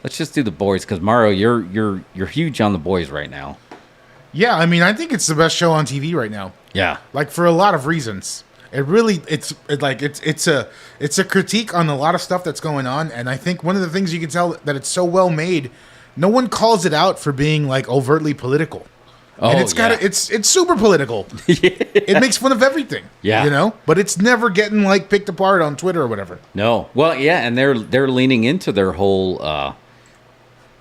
let's just do the boys because Mario, you're huge on the boys right now. Yeah, I mean, I think it's the best show on TV right now. Yeah, Like for a lot of reasons. It's a critique on a lot of stuff that's going on, and I think one of the things you can tell that it's so well made, no one calls it out for being like overtly political. Oh, and it's super political. It makes fun of everything. Yeah. But it's never getting like picked apart on Twitter or whatever. No. Well, yeah, and they're leaning into their whole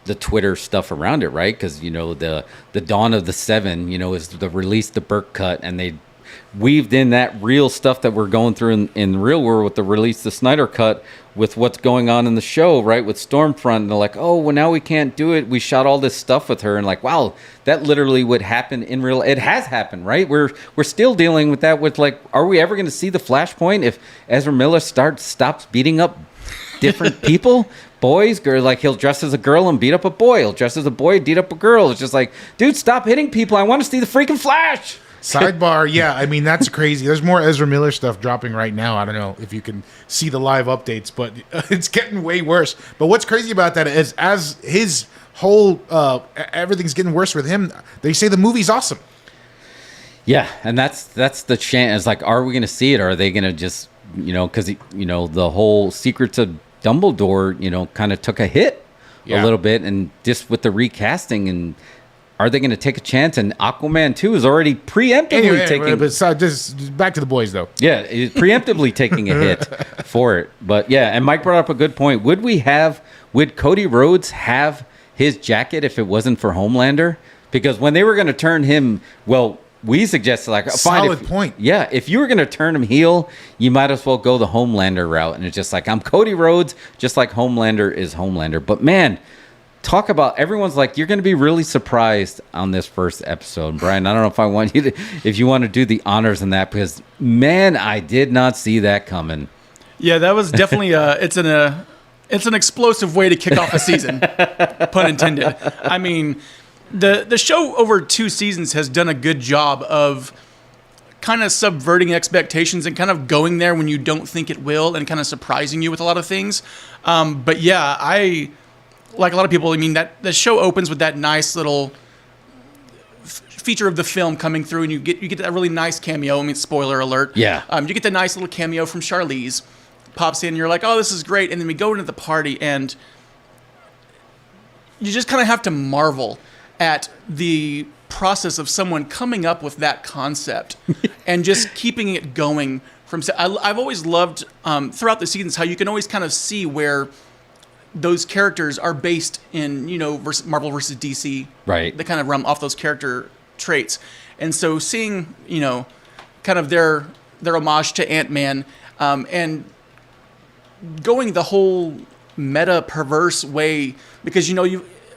the Twitter stuff around it, right? Because the Dawn of the Seven, is the release the Burke cut, and they weaved in that real stuff that we're going through in the real world with the release the Snyder cut with what's going on in the show, right? With Stormfront, and they're like, oh, well, now we can't do it. We shot all this stuff with her, and like, wow, that literally would happen in real. It has happened, right? We're still dealing with that. With like, are we ever going to see the Flashpoint if Ezra Miller stops beating up different people? Boys, girl, like he'll dress as a girl and beat up a boy. He'll dress as a boy, beat up a girl. It's just like, dude, stop hitting people. I want to see the freaking Flash. Sidebar, yeah, I mean, that's crazy. There's more Ezra Miller stuff dropping right now. I don't know if you can see the live updates, but it's getting way worse. But what's crazy about that is as his whole, everything's getting worse with him, they say the movie's awesome. Yeah, and that's the chance. It's like, are we going to see it, or are they going to just, because, the whole Secrets of Dumbledore, kind of took a hit a little bit, and just with the recasting, and are they going to take a chance? And Aquaman 2 is already preemptively taking... But just back to the boys, though. Yeah, it's preemptively taking a hit for it. But yeah, and Mike brought up a good point. Would Cody Rhodes have his jacket if it wasn't for Homelander? Because when they were going to turn him... Well, we suggested, like... Solid point. Yeah, if you were going to turn him heel, you might as well go the Homelander route. And it's just like, I'm Cody Rhodes, just like Homelander is Homelander. But man... Talk about, everyone's like, you're going to be really surprised on this first episode. Brian, I don't know if you want to do the honors in that, because man, I did not see that coming. Yeah, that was definitely it's an explosive way to kick off a season, pun intended. I mean, the show over 2 seasons has done a good job of kind of subverting expectations and kind of going there when you don't think it will, and kind of surprising you with a lot of things. But yeah, like a lot of people, I mean, that the show opens with that nice little feature of the film coming through, and you get that really nice cameo. I mean, spoiler alert. Yeah. You get the nice little cameo from Charlize, pops in, and you're like, oh, this is great. And then we go into the party, and you just kind of have to marvel at the process of someone coming up with that concept and just keeping it going. I've always loved throughout the seasons how you can always kind of see where those characters are based in, Marvel versus DC. Right. They kind of run off those character traits. And so seeing, kind of their homage to Ant-Man, and going the whole meta perverse way, because,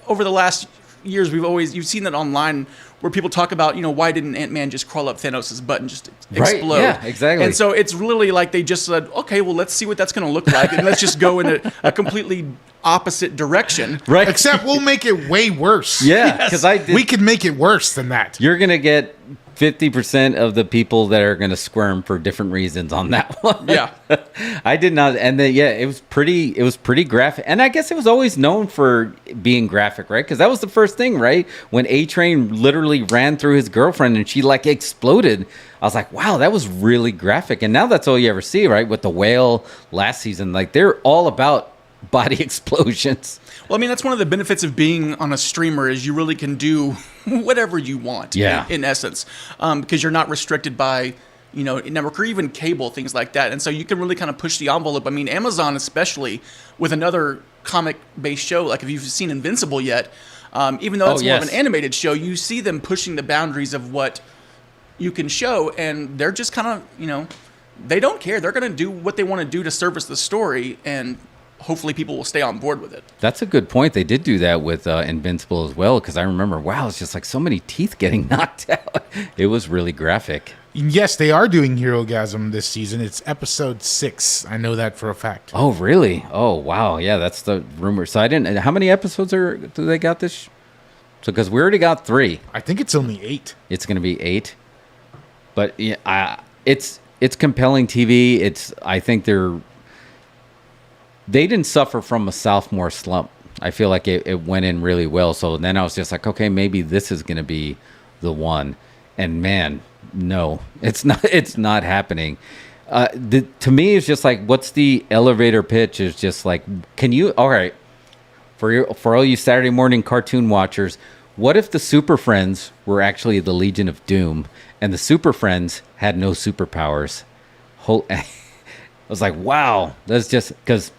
over the last years, you've seen that online where people talk about, why didn't Ant-Man just crawl up Thanos' butt and just explode? Right, yeah, exactly. And so it's really like they just said, okay, well, let's see what that's going to look like, and let's just go in a completely opposite direction. Right. Except we'll make it way worse. Yeah, because we could make it worse than that. You're going to get 50% of the people that are going to squirm for different reasons on that one. Yeah. I did not. And then, yeah, it was pretty graphic. And I guess it was always known for being graphic, right? Because that was the first thing, right? When A-Train literally ran through his girlfriend and she like exploded. I was like, wow, that was really graphic. And now that's all you ever see, right? With the Whale last season, like they're all about body explosions. Well, I mean, that's one of the benefits of being on a streamer is you really can do whatever you want. Yeah. In essence, because you're not restricted by, network or even cable, things like that. And so you can really kind of push the envelope. I mean, Amazon, especially with another comic-based show, like if you've seen Invincible yet, even though it's more of an animated show, you see them pushing the boundaries of what you can show, and they're just kind of, they don't care. They're going to do what they want to do to service the story, and hopefully people will stay on board with it. That's a good point. They did do that with Invincible as well, because I remember, wow, it's just like so many teeth getting knocked out. It was really graphic. Yes, they are doing Herogasm this season. It's episode 6. I know that for a fact. Oh, really? Oh, wow. Yeah, that's the rumor. So I didn't... How many episodes do they got this? So, because we already got 3. I think it's only 8. It's going to be 8. But yeah, it's compelling TV. I think they didn't suffer from a sophomore slump I feel like it went in really well. So then I was just like, okay, maybe this is going to be the one. And man, no, it's not. It's not happening. To me, it's just like, what's the elevator pitch? Is just like, can you? All right, for all you Saturday morning cartoon watchers, what if the Super Friends were actually the Legion of Doom, and the Super Friends had no superpowers? I was like, wow, that's just because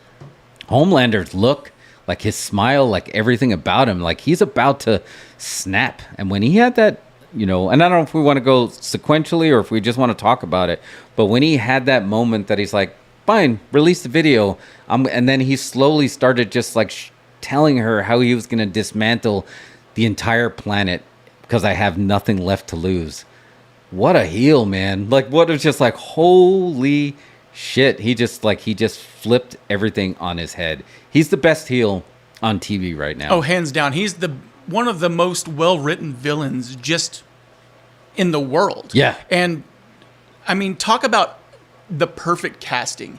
Homelander's look, like his smile, like everything about him, like he's about to snap. And when he had that, and I don't know if we want to go sequentially or if we just want to talk about it, but when he had that moment that he's like, fine, release the video. And then he slowly started just like telling her how he was going to dismantle the entire planet because I have nothing left to lose. What a heel, man. Like, what is just like, holy shit. He just flipped everything on his head. He's the best heel on TV right now. Oh, hands down. He's one of the most well-written villains just in the world. Yeah. And, I mean, talk about the perfect casting.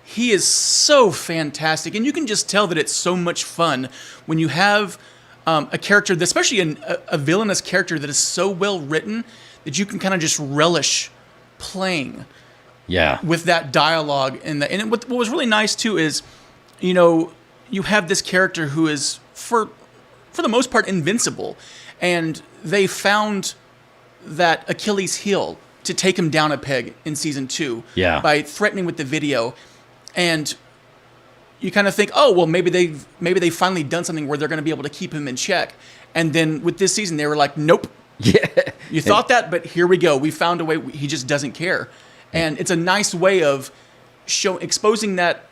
He is so fantastic. And you can just tell that it's so much fun when you have a character, especially a villainous character that is so well-written that you can kind of just relish playing with that dialogue. And what was really nice, too, is, you have this character who is, for the most part, invincible. And they found that Achilles' heel to take him down a peg in season 2 by threatening with the video. And you kind of think, oh, well, maybe they've finally done something where they're going to be able to keep him in check. And then with this season, they were like, nope. Yeah. You thought that, but here we go. We found a way. He just doesn't care. And it's a nice way of exposing that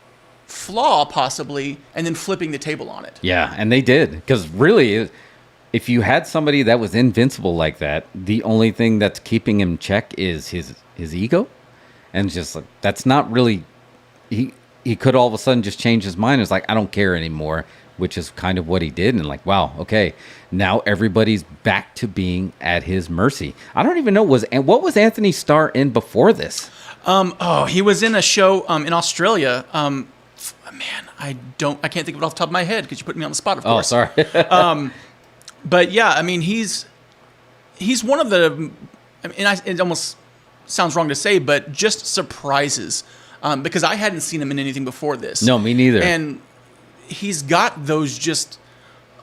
flaw, possibly, and then flipping the table on it. Yeah, and they did. Because really, if you had somebody that was invincible like that, the only thing that's keeping him in check is his ego. And just like, that's not really... He could all of a sudden just change his mind. It's like, I don't care anymore, which is kind of what he did. And like, wow, okay, now everybody's back to being at his mercy. I don't even know, what was Anthony Starr in before this? He was in a show in Australia. Man, I can't think of it off the top of my head because you put me on the spot, of course. Oh, sorry. But yeah, I mean, he's one of the, it almost sounds wrong to say, but just surprises. Because I hadn't seen him in anything before this. No, me neither. And he's got those just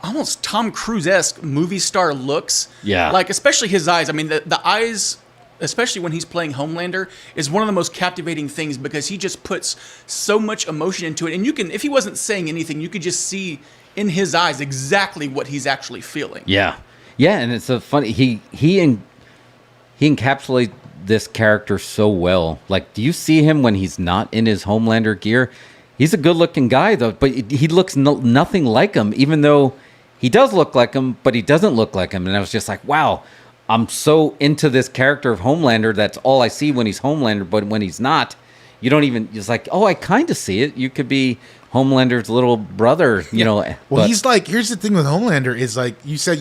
almost Tom Cruise-esque movie star looks. Yeah. Like, especially his eyes. I mean, the eyes, especially when he's playing Homelander, is one of the most captivating things because he just puts so much emotion into it. And you can, if he wasn't saying anything, you could just see in his eyes exactly what he's actually feeling. Yeah. Yeah, and it's a funny... He encapsulates this character so well. Like, do you see him when he's not in his Homelander gear? He's a good-looking guy, though, but he looks nothing like him, even though he does look like him, but he doesn't look like him. And I was just like, wow, I'm so into this character of Homelander. That's all I see when he's Homelander, but when he's not, you don't even... It's like, oh, I kind of see it. You could be Homelander's little brother, you know. Well, but he's like... Here's the thing with Homelander is, like, you said...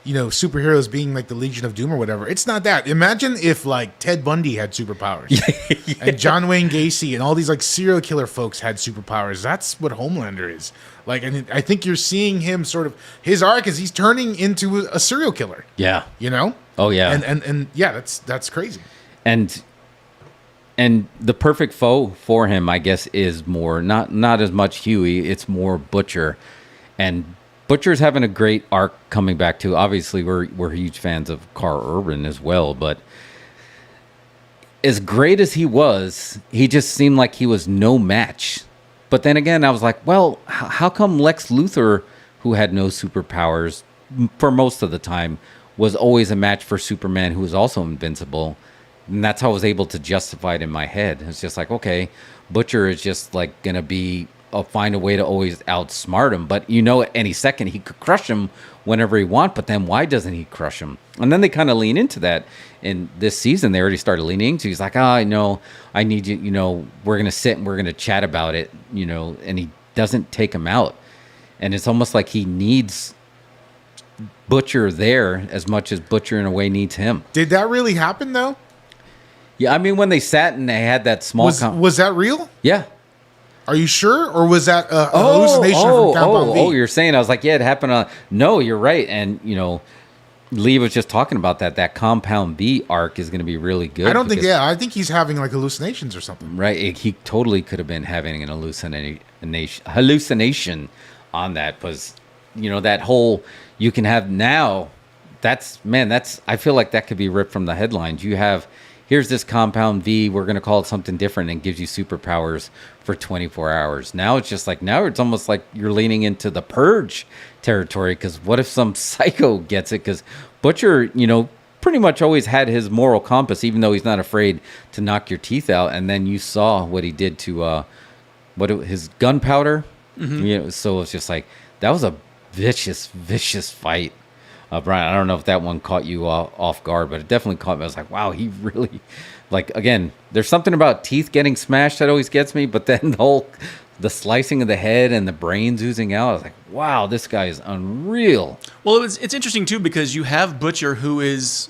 superheroes being like the Legion of Doom or whatever. It's not that. Imagine if like Ted Bundy had superpowers and John Wayne Gacy and all these like serial killer folks had superpowers. That's what Homelander is. Like, and I think you're seeing him sort of, his arc is he's turning into a serial killer. Yeah. You know? Oh, yeah. And yeah, that's crazy. And the perfect foe for him, I guess, is more, not as much Huey, it's more Butcher. And Butcher's having a great arc coming back to. Obviously, we're huge fans of Carl Urban as well, but as great as he was, he just seemed like he was no match. But then again, I was like, well, how come Lex Luthor, who had no superpowers for most of the time, was always a match for Superman, who was also invincible? And that's how I was able to justify it in my head. It's just like, okay, Butcher is just like going to be... find a way to always outsmart him, but any second he could crush him whenever he wants. But then why doesn't he crush him? And then they kind of lean into that in this season. They already started leaning into. He's like, I know, I need you. We're gonna sit and we're gonna chat about it. And he doesn't take him out, and it's almost like he needs Butcher there as much as Butcher in a way needs him. Did that really happen though? Yeah, I mean when they sat and they had that small was that real? Yeah. Are you sure, or was that a hallucination from Compound V? You're saying, I was like, yeah, it happened on. No, you're right, and Lee was just talking about that Compound V arc is going to be really good. I don't think. Yeah, I think he's having like hallucinations or something. Right, he totally could have been having an hallucination on that. Was that whole you can have now. That's I feel like that could be ripped from the headlines. You have. Here's this Compound V. We're going to call it something different and gives you superpowers for 24 hours. Now it's just like, now it's almost like you're leaning into the Purge territory. Because what if some psycho gets it? Because Butcher, pretty much always had his moral compass, even though he's not afraid to knock your teeth out. And then you saw what he did to his gunpowder. Mm-hmm. So it's just like, that was a vicious fight. Brian, I don't know if that one caught you off guard, but it definitely caught me. I was like, wow, he really, again, there's something about teeth getting smashed that always gets me, but then the slicing of the head and the brains oozing out, I was like, wow, this guy is unreal. Well, it's interesting, too, because you have Butcher, who is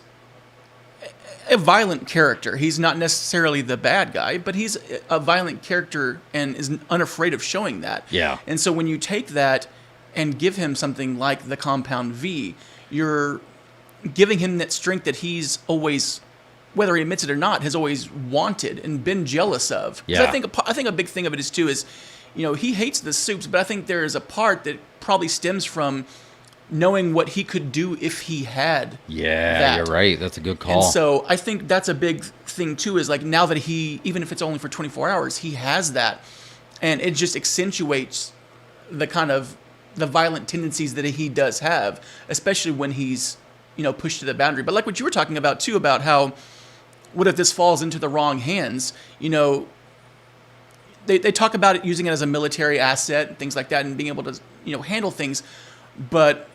a violent character. He's not necessarily the bad guy, but he's a violent character and is unafraid of showing that. Yeah. And so when you take that and give him something like the Compound V, you're giving him that strength that he's always, whether he admits it or not, has always wanted and been jealous of. Yeah. I think a big thing of it is too is, he hates the soups, but I think there is a part that probably stems from knowing what he could do if he had. Yeah, that. You're right. That's a good call. And so I think that's a big thing too. Is like now that he, even if it's only for 24 hours, he has that, and it just accentuates the kind of the violent tendencies that he does have, especially when he's, pushed to the boundary. But like what you were talking about too, about how, what if this falls into the wrong hands? They talk about it using it as a military asset and things like that, and being able to, handle things. But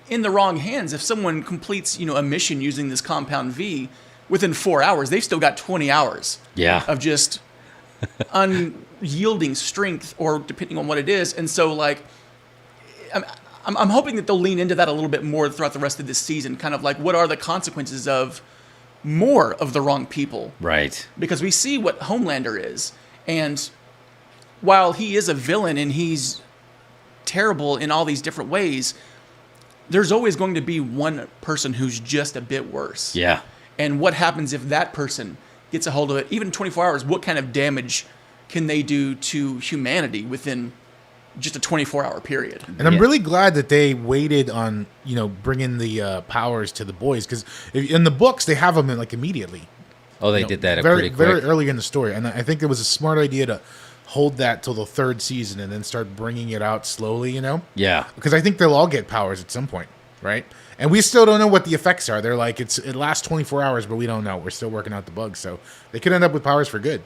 in the wrong hands, if someone completes, a mission using this Compound V within 4 hours, they've still got 20 hours of just unyielding strength, or depending on what it is. And so, I'm hoping that they'll lean into that a little bit more throughout the rest of this season. Kind of like, what are the consequences of more of the wrong people? Right. Because we see what Homelander is. And while he is a villain and he's terrible in all these different ways, there's always going to be one person who's just a bit worse. Yeah. And what happens if that person gets a hold of it? Even 24 hours, what kind of damage can they do to humanity within just a 24-hour period? And I'm really glad that they waited on, bringing the powers to the boys, because in the books they have them immediately. Oh, they did that very, pretty quick. very early in the story, and I think it was a smart idea to hold that till the third season and then start bringing it out slowly. Yeah. Because I think they'll all get powers at some point, right? And we still don't know what the effects are. They're like, it lasts 24 hours, but we don't know. We're still working out the bugs, so they could end up with powers for good.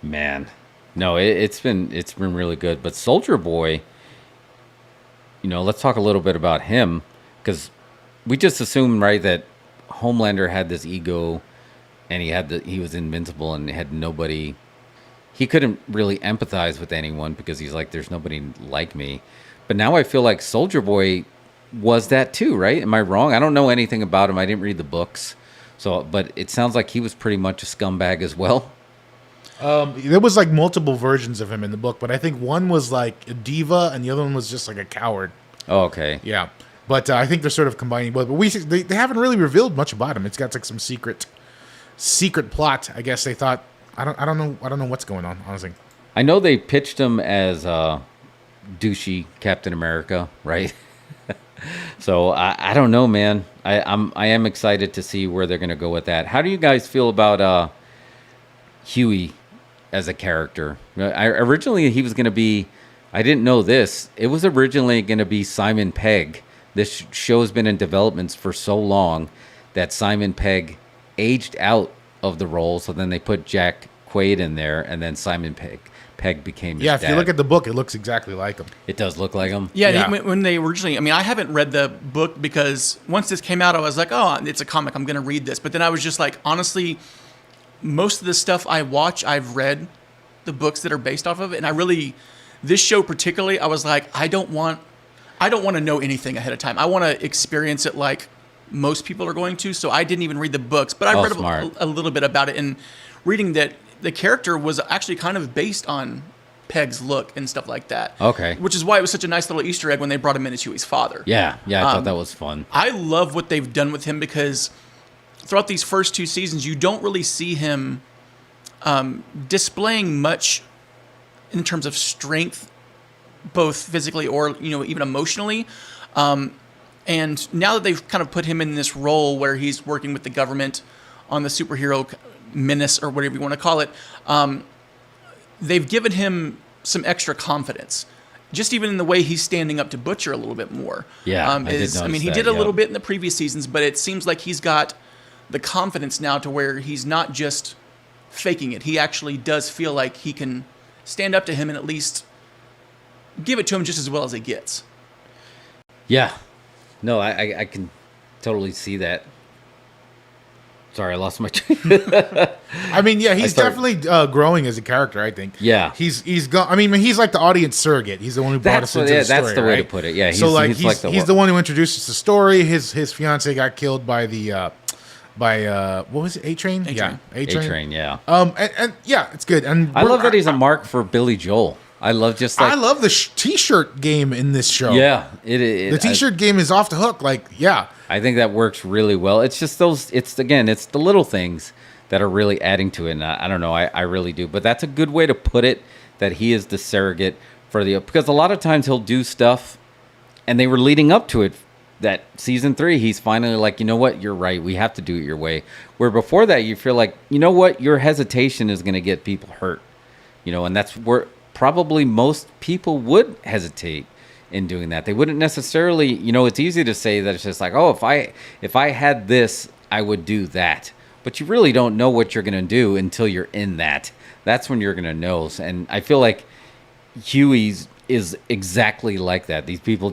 Man, no, it's been really good. But Soldier Boy, let's talk a little bit about him, because we just assumed, right, that Homelander had this ego, and he was invincible and had nobody. He couldn't really empathize with anyone because he's like, there's nobody like me. But now I feel like Soldier Boy was that too, right? Am I wrong? I don't know anything about him. I didn't read the books, but it sounds like he was pretty much a scumbag as well. There was multiple versions of him in the book, but I think one was like a diva and the other one was just like a coward. Oh, okay. Yeah, but I think they're sort of combining both. But they haven't really revealed much about him. It's got some secret plot. I guess they thought. I don't know what's going on, honestly. I know they pitched him as douchey Captain America, right? So I don't know, man. I am excited to see where they're going to go with that. How do you guys feel about Huey as a character? Originally, he was going to be. I didn't know this. It was originally going to be Simon Pegg. This show's been in developments for so long that Simon Pegg aged out of the role, so then they put Jack Quaid in there, and then Simon Pegg became his dad. If you look at the book, it looks exactly like him. It does look like him. Yeah. When they originally, I haven't read the book because once this came out, I was like, oh, it's a comic, I'm going to read this. But then I was just like, honestly, most of the stuff I watch, I've read the books that are based off of it, and this show particularly, I was like, I don't want to know anything ahead of time. I want to experience it like most people are going to, so I didn't even read the books, but I read a little bit about it, and reading that the character was actually kind of based on Peg's look and stuff like that. Okay. Which is why it was such a nice little Easter egg when they brought him in as Huey's father. Yeah, I thought that was fun. I love what they've done with him because throughout these first 2 seasons, you don't really see him displaying much in terms of strength, both physically or even emotionally. And now that they've kind of put him in this role where he's working with the government on the superhero menace or whatever you want to call it, they've given him some extra confidence. Just even in the way he's standing up to Butcher a little bit more. Yeah, he did a little bit in the previous seasons, but it seems like he's got the confidence now to where he's not just faking it. He actually does feel like he can stand up to him and at least give it to him just as well as it gets. Yeah. No, I can totally see that. Sorry, I lost my train. I mean, yeah, he's definitely growing as a character, I think. Yeah. He's I mean, he's like the audience surrot. He's the one who brought us into the story, that's the way to put it. Yeah, he's the one who introduced us the story. His fiance got killed by the what was it? A-Train? Yeah. A-Train, yeah. And yeah, it's good. And I love that he's a mark for Billy Joel. I love I love the t-shirt game in this show. Yeah, the t-shirt game is off the hook. Like, yeah. I think that works really well. It's just it's the little things that are really adding to it. And I don't know, I really do. But that's a good way to put it, that he is the surrogate for because a lot of times he'll do stuff and they were leading up to it. That season 3, he's finally like, you know what, you're right. We have to do it your way. Where before that, you feel like, you know what, your hesitation is going to get people hurt. And that's where probably most people would hesitate in doing that. They wouldn't necessarily, it's easy to say that it's just like, oh, if I had this, I would do that. But you really don't know what you're going to do until you're in that. That's when you're going to know. And I feel like Huey's is exactly like that. These people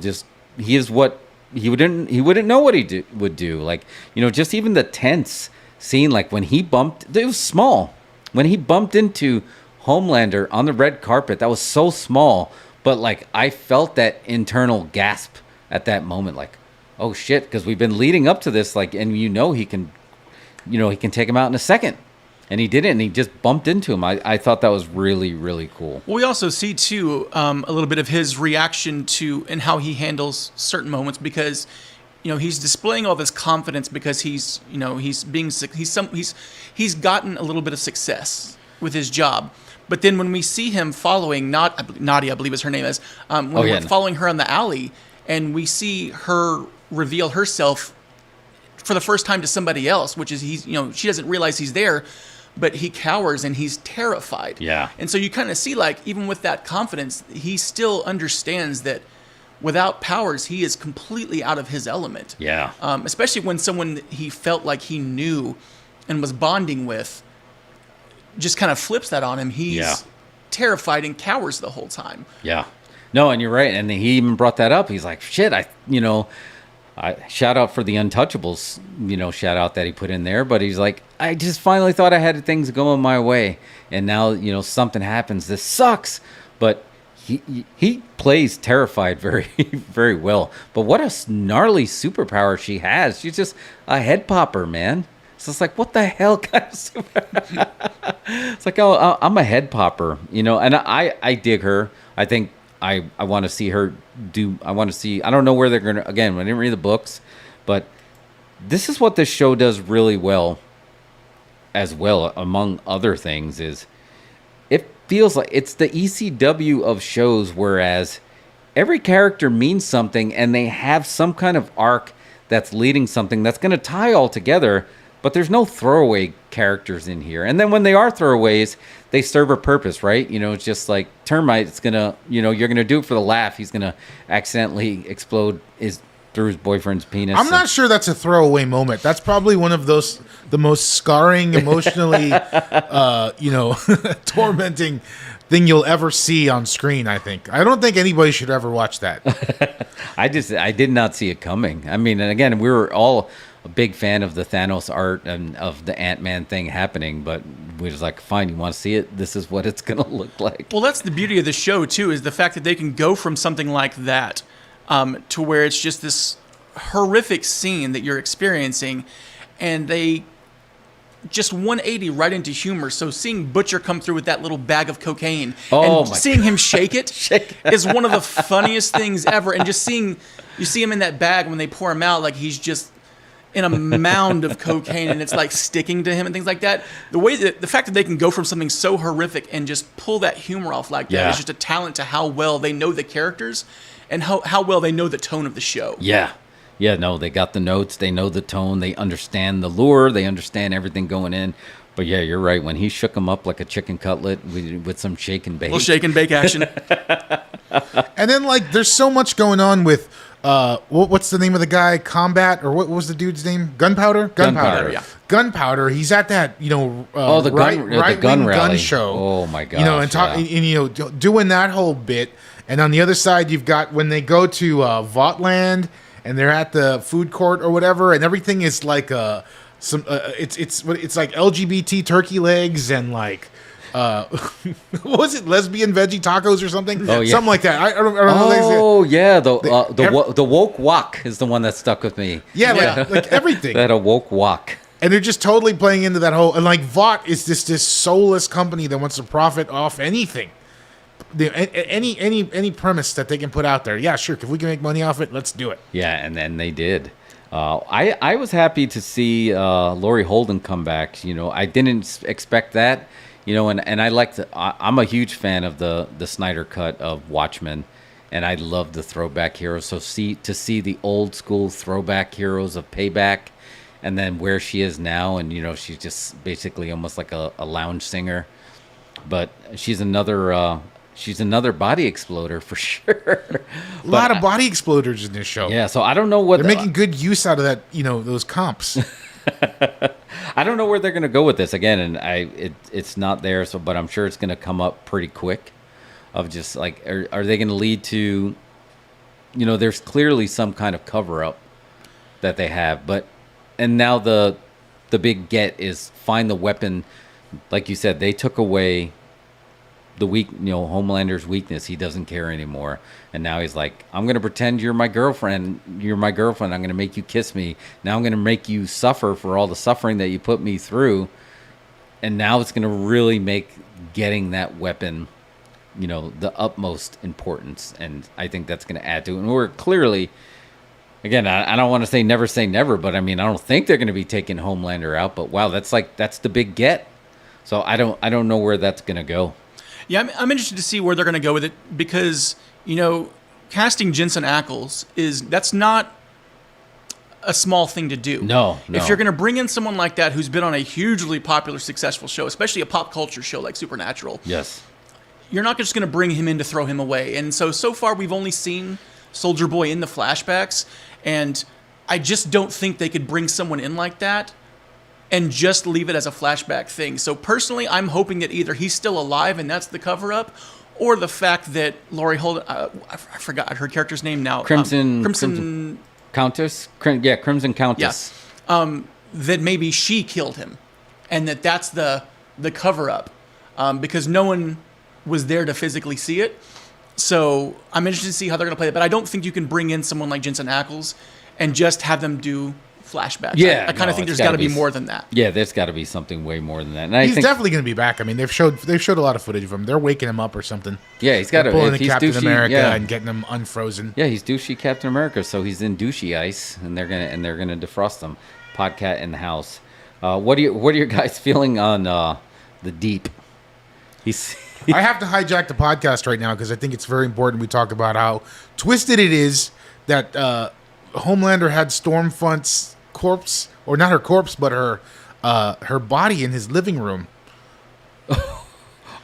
he is what he wouldn't know what he would do. Like, just even the tense scene, like when he bumped, it was small. When he bumped into Homelander on the red carpet, that was so small, but like I felt that internal gasp at that moment, like, oh shit, because we've been leading up to this, like, and he can take him out in a second, and he did it, and he just bumped into him. I thought that was really, really cool. Well, we also see too a little bit of his reaction to and how he handles certain moments, because he's displaying all this confidence because he's gotten a little bit of success with his job. But then when we see him following Nadia, I believe is her name is, following her in the alley, and we see her reveal herself for the first time to somebody else, which is she doesn't realize he's there, but he cowers and he's terrified. Yeah. And so you kind of see, like, even with that confidence, he still understands that without powers, he is completely out of his element. Yeah. Especially when someone he felt like he knew and was bonding with just kind of flips that on him. He's terrified and cowers the whole time. Yeah. No, and you're right. And he even brought that up. He's like, shit, I shout out for the Untouchables, shout out that he put in there. But he's like, I just finally thought I had things going my way. And now, something happens. This sucks. But he plays terrified very, very well. But what a gnarly superpower she has. She's just a head popper, man. So it's like, what the hell kind of superpower? It's like, oh, I'm a head popper, and I dig her. I think I want to see her do. I want to see. I don't know where they're gonna. Again, I didn't read the books, but this is what this show does really well. As well, among other things, is it feels like it's the ECW of shows, whereas every character means something and they have some kind of arc that's leading something that's going to tie all together. But there's no throwaway characters in here. And then when they are throwaways, they serve a purpose, right? It's just like Termite's going to, you're going to do it for the laugh. He's going to accidentally explode through his boyfriend's penis. I'm not sure that's a throwaway moment. That's probably one of the most scarring, emotionally, tormenting thing you'll ever see on screen, I think. I don't think anybody should ever watch that. I did not see it coming. I mean, and again, we were all a big fan of the Thanos art and of the Ant-Man thing happening, but we was like, fine, you want to see it? This is what it's going to look like. Well, that's the beauty of the show, too, is the fact that they can go from something like that to where it's just this horrific scene that you're experiencing, and they just 180 right into humor. So seeing Butcher come through with that little bag of cocaine Oh, and my seeing him shake it is one of the funniest things ever. And just you see him in that bag when they pour him out, like he's just in a mound of cocaine and it's like sticking to him and things like that. The fact that they can go from something so horrific and just pull that humor off like that is just a talent to how well they know the characters and how well they know the tone of the show. Yeah. Yeah, no, they got the notes. They know the tone. They understand the lure. They understand everything going in. But yeah, you're right. When he shook him up like a chicken cutlet with some shake and bake. A little shake and bake action. And then, like, there's so much going on with, what's the name of the guy? Combat? Or what was the dude's name? Gunpowder? Gunpowder, yeah. Gunpowder. He's at that, the gun rally. gun show. Oh, my gosh. And doing that whole bit. And on the other side, you've got when they go to Votland and they're at the food court or whatever, and everything is like it's like LGBT turkey legs and like what was it, lesbian veggie tacos or something? Oh, yeah. Something like that. I don't know. Oh yeah, the woke wok is the one that stuck with me. Yeah, like everything. That a woke wok. And they're just totally playing into that whole, and like Vought is this soulless company that wants to profit off anything. Any premise that they can put out there, yeah, sure. If we can make money off it, let's do it. Yeah, and then they did. I was happy to see Laurie Holden come back. I didn't expect that. And I like I'm a huge fan of the Snyder cut of Watchmen, and I love the throwback heroes. So to see the old school throwback heroes of Payback, and then where she is now, and she's just basically almost like a lounge singer, but she's another. She's another body exploder for sure. A lot of body exploders in this show. Yeah, so I don't know what they're making good use out of that. Those comps. I don't know where they're going to go with this again, and it's not there. So, but I'm sure it's going to come up pretty quick. Of just like, are they going to lead to? There's clearly some kind of cover up that they have, and now the big get is find the weapon. Like you said, they took away the Homelander's weakness. He doesn't care anymore, and now he's like, I'm gonna pretend you're my girlfriend. I'm gonna make you kiss me. Now I'm gonna make you suffer for all the suffering that you put me through, and now it's gonna really make getting that weapon the utmost importance, and I think that's gonna add to it. And we're clearly, again, I don't want to say never, but I mean, I don't think they're gonna be taking Homelander out, but wow, that's the big get. So I don't know where that's gonna go. Yeah, I'm interested to see where they're going to go with it because, casting Jensen Ackles that's not a small thing to do. No. If you're going to bring in someone like that who's been on a hugely popular, successful show, especially a pop culture show like Supernatural, yes, you're not just going to bring him in to throw him away. And so far we've only seen Soldier Boy in the flashbacks, and I just don't think they could bring someone in like that and just leave it as a flashback thing. So personally, I'm hoping that either he's still alive and that's the cover-up, or the fact that Laurie Holden, I forgot her character's name now. Crimson Countess? Crimson Countess. Yeah. That maybe she killed him, and that's the cover-up, because no one was there to physically see it. So I'm interested to see how they're going to play it, but I don't think you can bring in someone like Jensen Ackles and just have them do flashbacks. Yeah, I kind of think there's got to be more than that. Yeah, there's got to be something way more than that. And he's definitely going to be back. I mean, they've showed a lot of footage of him. They're waking him up or something. Yeah, he's got to pulling the Captain America and getting him unfrozen. Yeah, he's douchey Captain America, so he's in douchey ice, and they're gonna defrost him. Podcat in the house. What are your guys feeling on the Deep? I have to hijack the podcast right now because I think it's very important we talk about how twisted it is that Homelander had Stormfront's corpse, or not her corpse, but her body in his living room.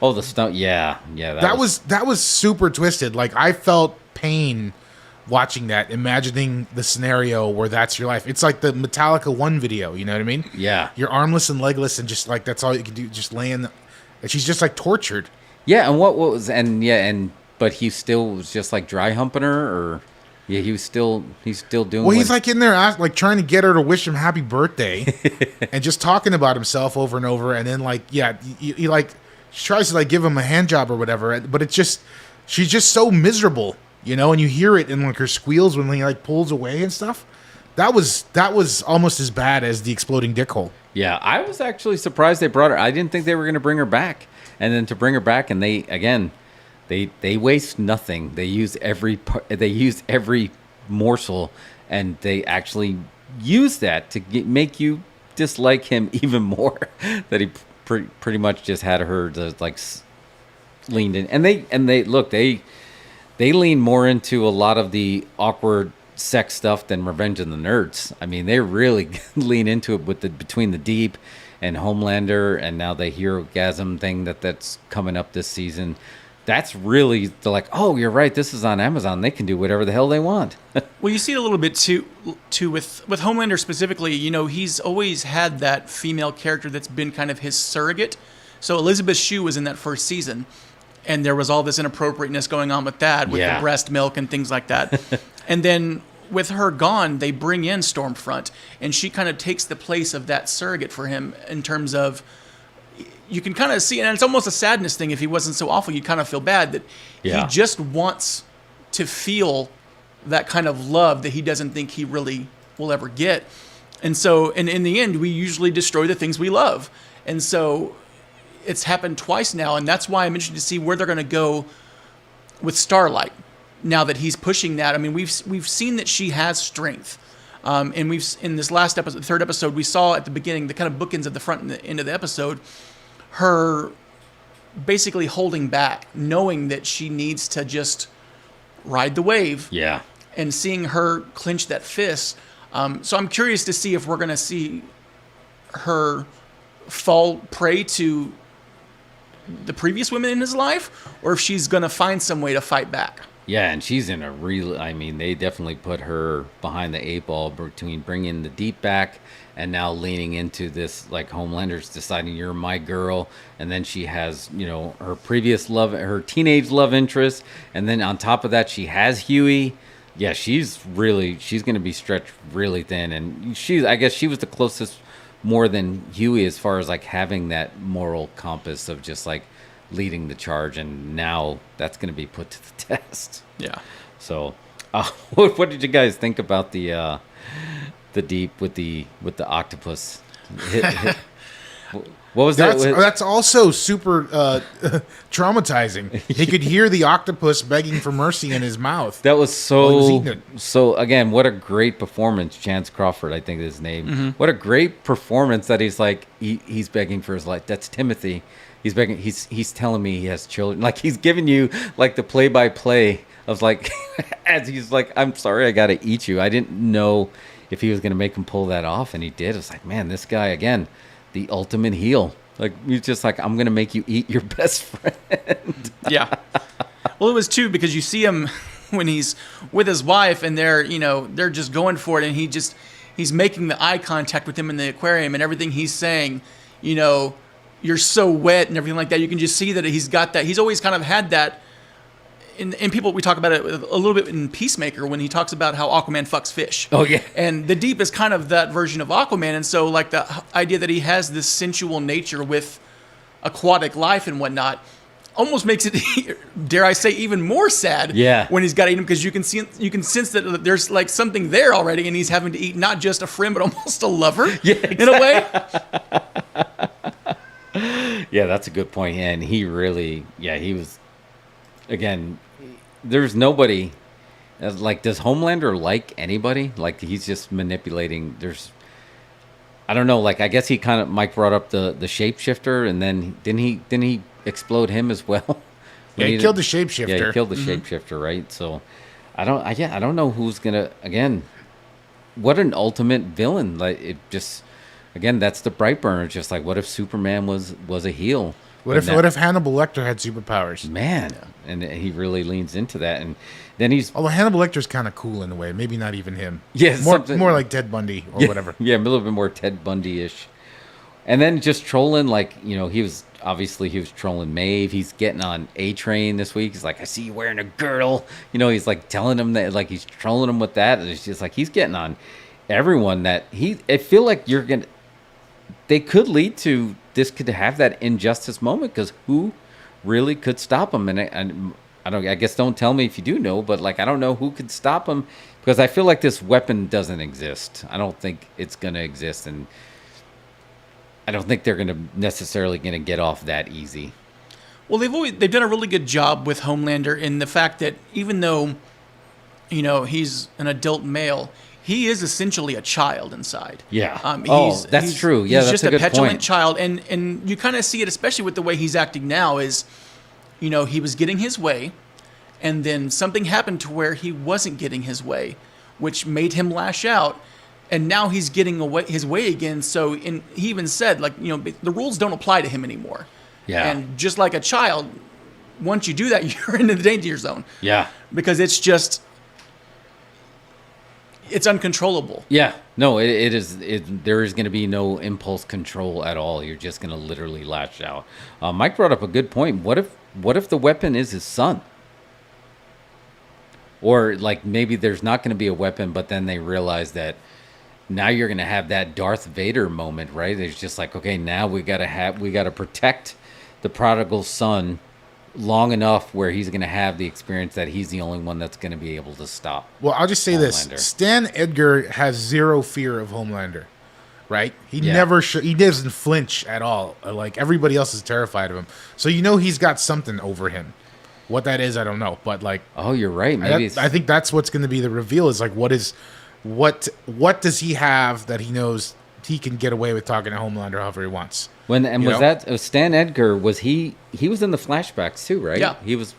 Oh, the stunt. Yeah. That was super twisted. Like, I felt pain watching that, imagining the scenario where that's your life. It's like the Metallica 1 video, you know what I mean? Yeah. You're armless and legless and just like, that's all you can do, just laying. And she's just like tortured. Yeah, and but he still was just like dry humping her, or yeah, he's still doing. Well, he's like in there, like trying to get her to wish him happy birthday, and just talking about himself over and over, and then like, yeah, he like she tries to like give him a hand job or whatever, but it's just she's just so miserable, and you hear it in like her squeals when he like pulls away and stuff. that was almost as bad as the exploding dick hole. Yeah, I was actually surprised they brought her. I didn't think they were going to bring her back, and then to bring her back, and they waste nothing. They use every morsel, and they actually use that to make you dislike him even more. That he pretty much just had her to like leaned in, and they lean more into a lot of the awkward sex stuff than Revenge of the Nerds. I mean, they really lean into it with between the Deep and Homelander, and now the Hero-gasm thing that's coming up this season. That's really they're like, oh, you're right. This is on Amazon. They can do whatever the hell they want. Well, you see it a little bit too with Homelander specifically. You know, he's always had that female character that's been kind of his surrogate. So Elizabeth Shue was in that first season, and there was all this inappropriateness going on with that, with the breast milk and things like that. And then with her gone, they bring in Stormfront, and she kind of takes the place of that surrogate for him in terms of, you can kind of see, and it's almost a sadness thing. If he wasn't so awful, you kind of feel bad that he just wants to feel that kind of love that he doesn't think he really will ever get. And so, and in the end, we usually destroy the things we love. And so it's happened twice now, and that's why I'm interested to see where they're going to go with Starlight. Now that he's pushing that, I mean, we've seen that she has strength, and in this last episode, the third episode, we saw at the beginning the kind of bookends of the front and the end of the episode, her basically holding back, knowing that she needs to just ride the wave. Yeah, and seeing her clench that fist. So I'm curious to see if we're going to see her fall prey to the previous women in his life, or if she's going to find some way to fight back. Yeah, and she's in a real... I mean, they definitely put her behind the eight ball between bringing the Deep back and now leaning into this, like, Homelander's deciding you're my girl, and then she has, you know, her previous love, her teenage love interest, and then on top of that, she has Huey. Yeah, she's going to be stretched really thin, and I guess she was the closest more than Huey as far as, like, having that moral compass of just, like, leading the charge, and now that's going to be put to the test. Yeah. So, what did you guys think about the Deep with the octopus? What was that? That's also super traumatizing. He could hear the octopus begging for mercy in his mouth. That was so. So again, what a great performance, Chance Crawford, I think is his name. Mm-hmm. What a great performance that he's like he's begging for his life. That's Timothy. He's begging. He's telling me he has children. Like he's giving you like the play-by-play of like as he's like, I'm sorry, I got to eat you. I didn't know if he was going to make him pull that off, and he did. It's like, man, this guy again, the ultimate heel. Like he's just like, I'm going to make you eat your best friend. Yeah. Well, it was too because you see him when he's with his wife, and they're just going for it, and he's making the eye contact with him in the aquarium, and everything he's saying, you're so wet and everything like that. You can just see that he's got that. He's always kind of had that. In people, we talk about it a little bit in Peacemaker when he talks about how Aquaman fucks fish. Oh, yeah. And the Deep is kind of that version of Aquaman. And so, like, the idea that he has this sensual nature with aquatic life and whatnot almost makes it, dare I say, even more sad. Yeah. When he's got to eat him, because you can sense that there's like something there already, and he's having to eat not just a friend but almost a lover. Yeah, exactly. In a way. Yeah, that's a good point. And he really, he was, again, there's nobody, like, does Homelander like anybody? Like, he's just manipulating, I don't know, like, I guess he kind of, Mike brought up the shapeshifter, and then didn't he explode him as well? Yeah, he killed the shapeshifter. Yeah, he killed the shapeshifter, right? So, I don't know who's gonna, again, what an ultimate villain. Like, it just, again, that's the Brightburner. Just like, what if Superman was a heel? What if Hannibal Lecter had superpowers? Man, and he really leans into that, and then he's. Although Hannibal Lecter's kind of cool in a way, maybe not even him. Yeah, more like Ted Bundy or whatever. Yeah, a little bit more Ted Bundy-ish, and then just trolling. Like, he was trolling Maeve. He's getting on A-Train this week. He's like, I see you wearing a girdle. He's like telling him that, like, he's trolling him with that. And it's just like he's getting on everyone that I feel like they could lead to. This could have that injustice moment, because who really could stop him? And I guess don't tell me if you do know, but like I don't know who could stop him because I feel like this weapon doesn't exist. I don't think it's gonna exist, and I don't think they're necessarily gonna get off that easy. Well, they've done a really good job with Homelander in the fact that even though, he's an adult male, he is essentially a child inside. Yeah. That's true. Yeah, he's that's just a good petulant point. child, and you kind of see it, especially with the way he's acting now. Is, he was getting his way, and then something happened to where he wasn't getting his way, which made him lash out. And now he's getting his way again. So he even said, like, the rules don't apply to him anymore. Yeah. And just like a child, once you do that, you're in the danger zone. Yeah. Because it's uncontrollable. Yeah. No, it is. There is going to be no impulse control at all. You're just going to literally lash out. Mike brought up a good point. What if the weapon is his son? Or like maybe there's not going to be a weapon, but then they realize that now you're going to have that Darth Vader moment, right? It's just like, okay, now we got to protect the prodigal son long enough where he's going to have the experience that he's the only one that's going to be able to stop. Well, I'll just say Homelander. this: Stan Edgar has zero fear of Homelander, right? He Yeah. never he doesn't flinch at all. Like everybody else is terrified of him, so he's got something over him. What that is, I don't know, but like, Oh, you're right. Maybe I think that's what's going to be the reveal. Is like, what does he have that he knows he can get away with talking to Homelander however he wants? Stan Edgar was he was in the flashbacks too, right? Yeah. He was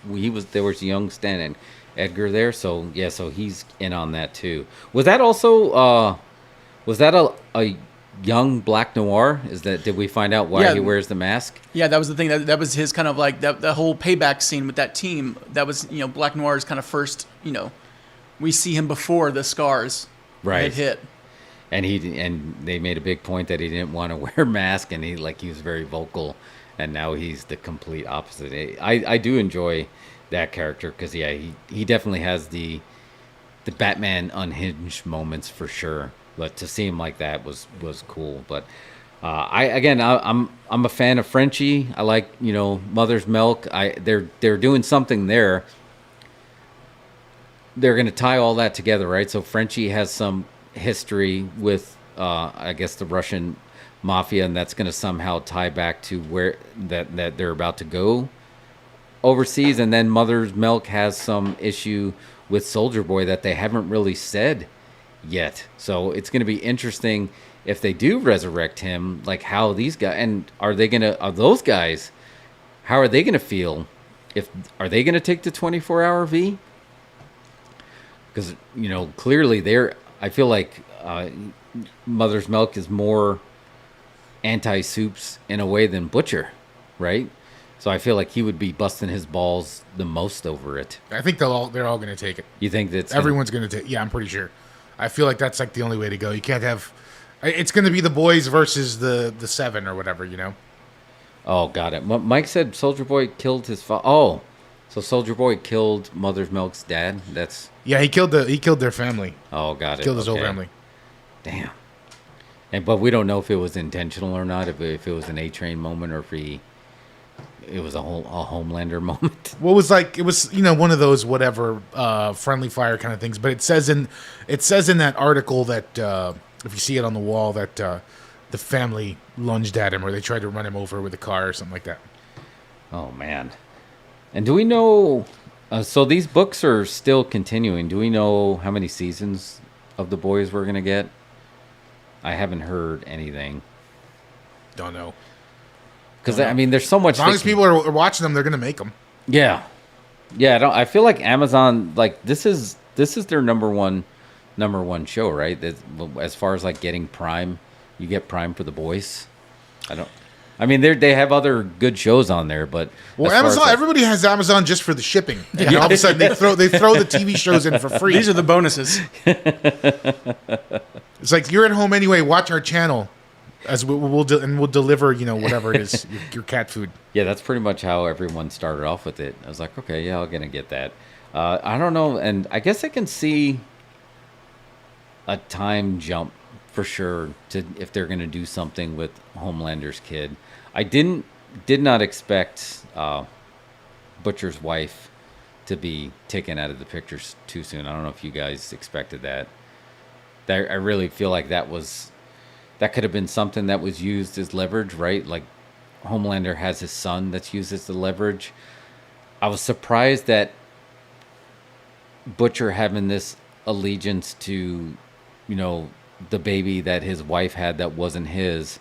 there was young Stan Edgar there, so yeah, so he's in on that too. Was that also was that a young Black Noir? Did we find out why Yeah. he wears the mask? Yeah, that was the thing. That was his kind of like the whole payback scene with that team. That was, Black Noir's kind of first, we see him before the scars Right. had hit. And they made a big point that he didn't want to wear a mask, and he was very vocal, and now he's the complete opposite. I do enjoy that character because he definitely has the Batman unhinged moments for sure. But to see him like that was cool. But I'm a fan of Frenchie. I like Mother's Milk. They're doing something there. They're going to tie all that together, right? So Frenchie has some history with, I guess, the Russian mafia, and that's going to somehow tie back to where that they're about to go overseas. And then Mother's Milk has some issue with Soldier Boy that they haven't really said yet. So it's going to be interesting if they do resurrect him, like how these guys, and are those guys, how are they going to feel? Are they going to take the 24-hour V? Because, clearly I feel like Mother's Milk is more anti-Soups in a way than Butcher, right? So I feel like he would be busting his balls the most over it. I think they're all going to take it. You think that Everyone's going to take? Yeah, I'm pretty sure. I feel like that's like the only way to go. You can't have. It's going to be the boys versus the seven or whatever, Oh, got it. Mike said Soldier Boy killed his father. Oh, so Soldier Boy killed Mother's Milk's dad? Yeah, he killed their family. Oh, got it. Killed his whole family. Damn. But we don't know if it was intentional or not, if it was an A-Train moment or if it was a Homelander moment. Well, it was one of those whatever friendly fire kind of things. But it says in that article that if you see it on the wall that the family lunged at him or they tried to run him over with a car or something like that. Oh man. And do we know? So these books are still continuing. Do we know how many seasons of The Boys we're gonna get? I haven't heard anything. Don't know. Because there's so much. As long as people are watching them, they're gonna make them. Yeah, yeah. I feel like Amazon, like this is their number one show, right? As far as like getting Prime, you get Prime for The Boys. They have other good shows on there, but Amazon. Everybody has Amazon just for the shipping. And all of a sudden, they throw the TV shows in for free. These are the bonuses. It's like you're at home anyway. Watch our channel, as we'll deliver. Whatever it is, your cat food. Yeah, that's pretty much how everyone started off with it. I was like, okay, yeah, I'm gonna get that. I don't know, and I guess I can see a time jump for sure if they're gonna do something with Homelander's kid. I did not expect Butcher's wife to be taken out of the picture too soon. I don't know if you guys expected that. I really feel like that could have been something that was used as leverage, right? Like Homelander has his son that's used as the leverage. I was surprised that Butcher having this allegiance to, the baby that his wife had that wasn't his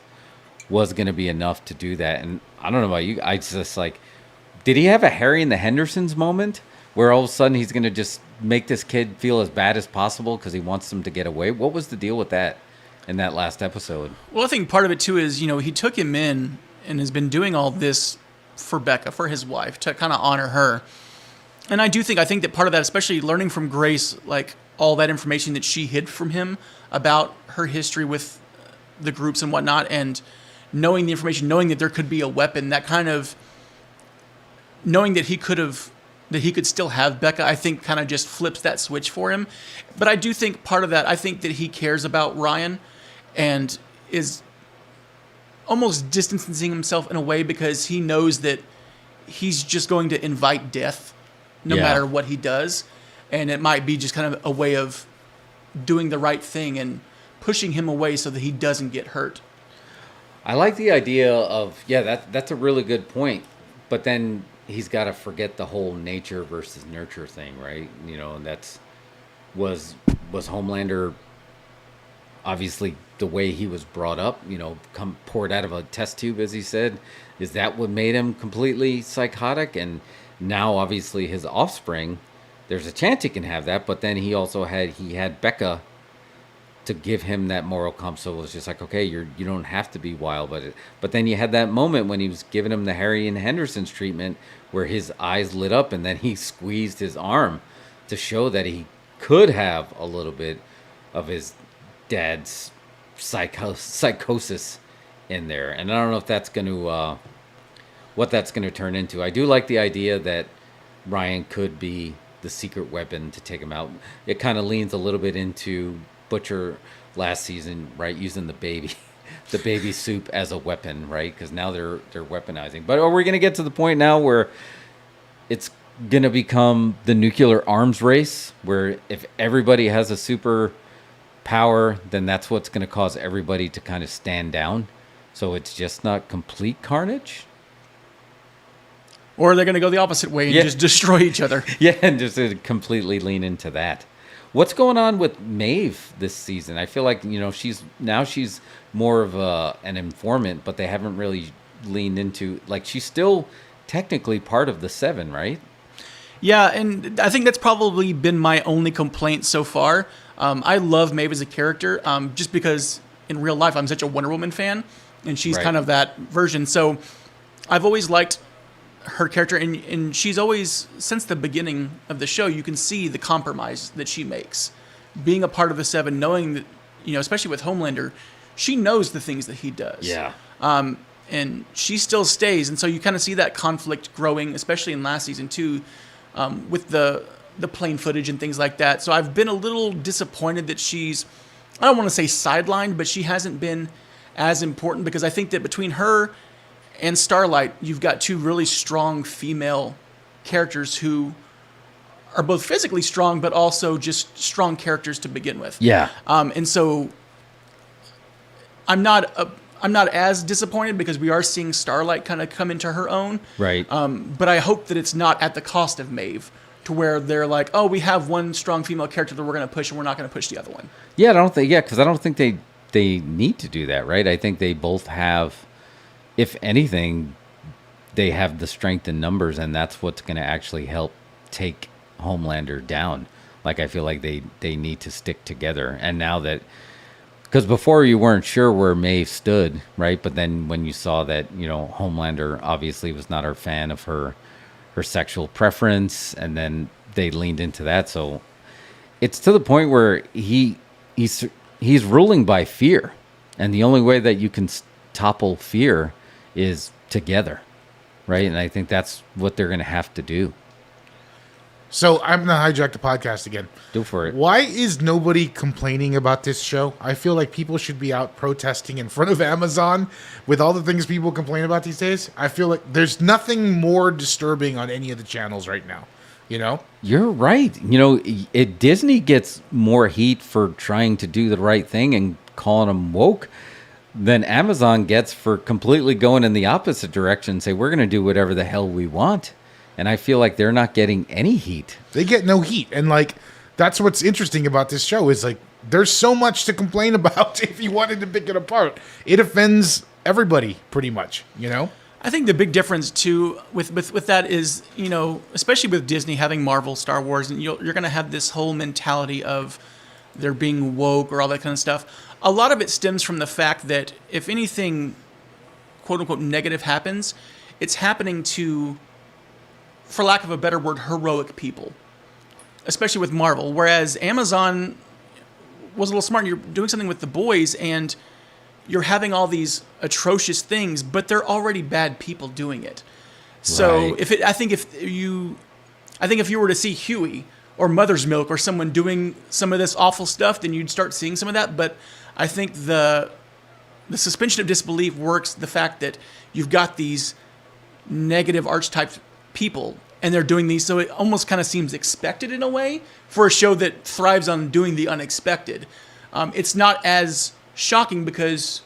was going to be enough to do that. And I don't know about you. I just like, did he have a Harry and the Hendersons moment where all of a sudden he's going to just make this kid feel as bad as possible because he wants them to get away? What was the deal with that in that last episode? Well, I think part of it too is, he took him in and has been doing all this for Becca, for his wife, to kind of honor her. And I think that part of that, especially learning from Grace, like all that information that she hid from him about her history with the groups and whatnot, and knowing the information, knowing that there could be a weapon, that kind of knowing that he could still have Becca, I think kind of just flips that switch for him. But I do think part of that, I think that he cares about Ryan and is almost distancing himself in a way because he knows that he's just going to invite death no matter what he does. And it might be just kind of a way of doing the right thing and pushing him away so that he doesn't get hurt. I like the idea of, that's a really good point. But then he's got to forget the whole nature versus nurture thing, right? And was Homelander obviously the way he was brought up, poured out of a test tube, as he said. Is that what made him completely psychotic? And now obviously his offspring, there's a chance he can have that, but then he also had Becca to give him that moral compass. So it was just like, okay, you don't have to be wild, but then you had that moment when he was giving him the Harry and Henderson's treatment where his eyes lit up and then he squeezed his arm to show that he could have a little bit of his dad's psychosis in there. And I don't know if that's going to what that's going to turn into. I do like the idea that Ryan could be the secret weapon to take him out. It kind of leans a little bit into Butcher last season, right, using the baby soup as a weapon, right? Because now they're weaponizing. But are we going to get to the point now where it's going to become the nuclear arms race, where if everybody has a super power, then that's what's going to cause everybody to kind of stand down? So it's just not complete carnage? Or they're going to go the opposite way and just destroy each other. Yeah, and just completely lean into that. What's going on with Maeve this season? I feel like, she's more of an informant, but they haven't really leaned into, like, she's still technically part of the Seven, right? Yeah, and I think that's probably been my only complaint so far. I love Maeve as a character, just because in real life I'm such a Wonder Woman fan, and she's kind of that version. So I've always liked her character, and she's always, since the beginning of the show, you can see the compromise that she makes. Being a part of the Seven, knowing that, especially with Homelander, she knows the things that he does. Yeah. And she still stays, and so you kind of see that conflict growing, especially in last season too, with the plane footage and things like that. So I've been a little disappointed that she's, I don't want to say sidelined, but she hasn't been as important, because I think that between her and Starlight, you've got two really strong female characters who are both physically strong, but also just strong characters to begin with. Yeah. And so I'm not as disappointed, because we are seeing Starlight kind of come into her own. Right. But I hope that it's not at the cost of Maeve, to where they're like, oh, we have one strong female character that we're going to push, and we're not going to push the other one. Yeah, because I don't think they need to do that, right? I think they both have, if anything, they have the strength in numbers, and that's what's going to actually help take Homelander down. Like, I feel like they need to stick together. And now that, because before you weren't sure where Maeve stood, right? But then when you saw that, Homelander obviously was not a fan of her sexual preference, and then they leaned into that. So it's to the point where he's ruling by fear, and the only way that you can topple fear is together, right? And I think that's what they're going to have to do. So I'm going to hijack the podcast again. Do for it. Why is nobody complaining about this show? I feel like people should be out protesting in front of Amazon with all the things people complain about these days. I feel like there's nothing more disturbing on any of the channels right now. You know? You're right. You know, Disney gets more heat for trying to do the right thing and calling them woke than Amazon gets for completely going in the opposite direction and say, we're going to do whatever the hell we want. And I feel like they're not getting any heat. They get no heat. And like, that's what's interesting about this show is like, there's so much to complain about if you wanted to pick it apart. It offends everybody pretty much, you know? I think the big difference too with that is, you know, especially with Disney having Marvel, Star Wars, and you're going to have this whole mentality of they're being woke or all that kind of stuff. A lot of it stems from the fact that if anything, quote unquote, negative happens, it's happening to, for lack of a better word, heroic people, especially with Marvel. Whereas Amazon was a little smart. You're doing something with The Boys and you're having all these atrocious things, but they're already bad people doing it. So Right. I think if you were to see Huey or Mother's Milk or someone doing some of this awful stuff, then you'd start seeing some of that. But I think the suspension of disbelief works the fact that you've got these negative archetype people and they're doing these, so it almost kind of seems expected in a way for a show that thrives on doing the unexpected. It's not as shocking because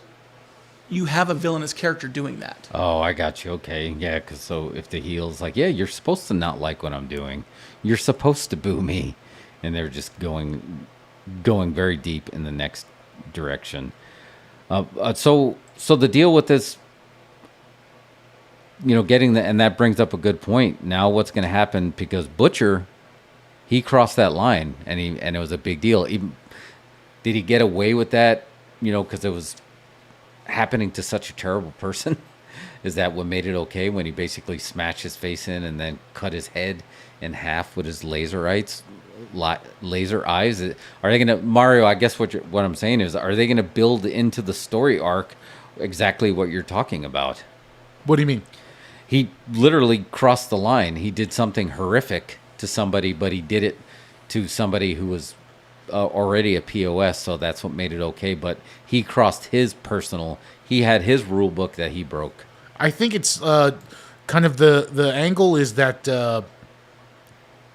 you have a villainous character doing that. Oh, I got you. Okay. Yeah, because so if the heel's like, yeah, you're supposed to not like what I'm doing. You're supposed to boo me. And they're just going very deep in the next direction. So the deal with this, you know, and that brings up a good point. Now what's going to happen, because Butcher, he crossed that line and it was a big deal. Even, did he get away with that? You know, because it was happening to such a terrible person. Is that what made it okay when he basically smashed his face in and then cut his head in half with his laser eyes? Are they going to, Mario, I guess what I'm saying is, are they going to build into the story arc exactly what you're talking about? What do you mean? He literally crossed the line. He did something horrific to somebody, but he did it to somebody who was already a POS, so that's what made it okay. But he crossed he had his rule book that he broke. I think it's kind of the angle is that